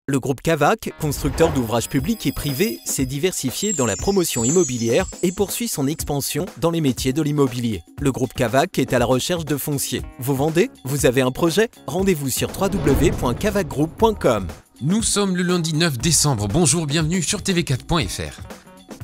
Le groupe Cavac, constructeur d'ouvrages publics et privés, s'est diversifié dans la promotion immobilière et poursuit son expansion dans les métiers de l'immobilier. Le groupe Cavac est à la recherche de foncier. Vous vendez? Vous avez un projet? Rendez-vous sur www.cavacgroup.com. Nous sommes le lundi 9 décembre. Bonjour, bienvenue sur tv4.fr.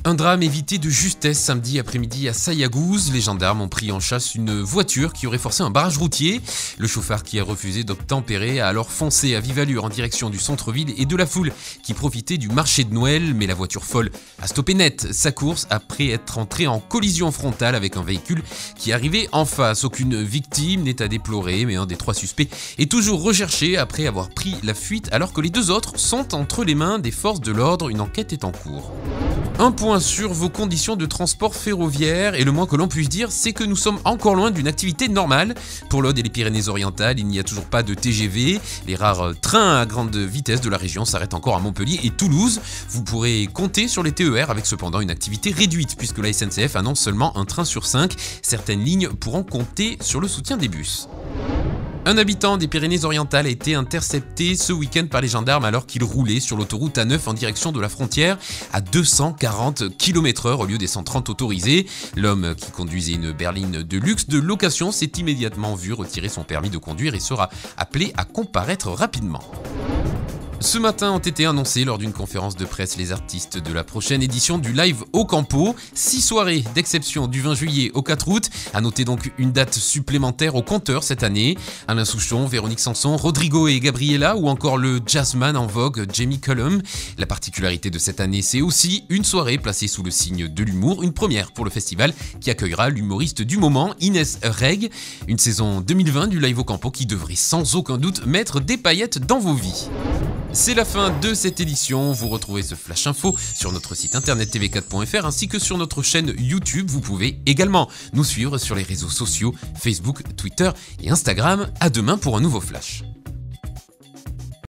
Un drame évité de justesse samedi après-midi à Sayagouz. Les gendarmes ont pris en chasse une voiture qui aurait forcé un barrage routier. Le chauffard qui a refusé d'obtempérer a alors foncé à vive allure en direction du centre-ville et de la foule qui profitait du marché de Noël. Mais la voiture folle a stoppé net sa course après être entrée en collision frontale avec un véhicule qui arrivait en face. Aucune victime n'est à déplorer, mais un des 3 suspects est toujours recherché après avoir pris la fuite alors que les 2 autres sont entre les mains des forces de l'ordre. Une enquête est en cours. Un point sur vos conditions de transport ferroviaire, et le moins que l'on puisse dire, c'est que nous sommes encore loin d'une activité normale. Pour l'Aude et les Pyrénées-Orientales, il n'y a toujours pas de TGV. Les rares trains à grande vitesse de la région s'arrêtent encore à Montpellier et Toulouse. Vous pourrez compter sur les TER avec cependant une activité réduite, puisque la SNCF annonce seulement un train sur 5. Certaines lignes pourront compter sur le soutien des bus. Un habitant des Pyrénées-Orientales a été intercepté ce week-end par les gendarmes alors qu'il roulait sur l'autoroute A9 en direction de la frontière à 240 km/h au lieu des 130 autorisés. L'homme qui conduisait une berline de luxe de location s'est immédiatement vu retirer son permis de conduire et sera appelé à comparaître rapidement. Ce matin ont été annoncés lors d'une conférence de presse les artistes de la prochaine édition du Live au Campo. 6 soirées d'exception du 20 juillet au 4 août. À noter donc une date supplémentaire au compteur cette année. Alain Souchon, Véronique Sanson, Rodrigo et Gabriela ou encore le jazzman en vogue Jamie Cullum. La particularité de cette année, c'est aussi une soirée placée sous le signe de l'humour. Une première pour le festival qui accueillera l'humoriste du moment, Inès Reg. Une saison 2020 du Live au Campo qui devrait sans aucun doute mettre des paillettes dans vos vies. C'est la fin de cette édition. Vous retrouvez ce Flash Info sur notre site internet tv4.fr ainsi que sur notre chaîne YouTube. Vous pouvez également nous suivre sur les réseaux sociaux Facebook, Twitter et Instagram. À demain pour un nouveau Flash.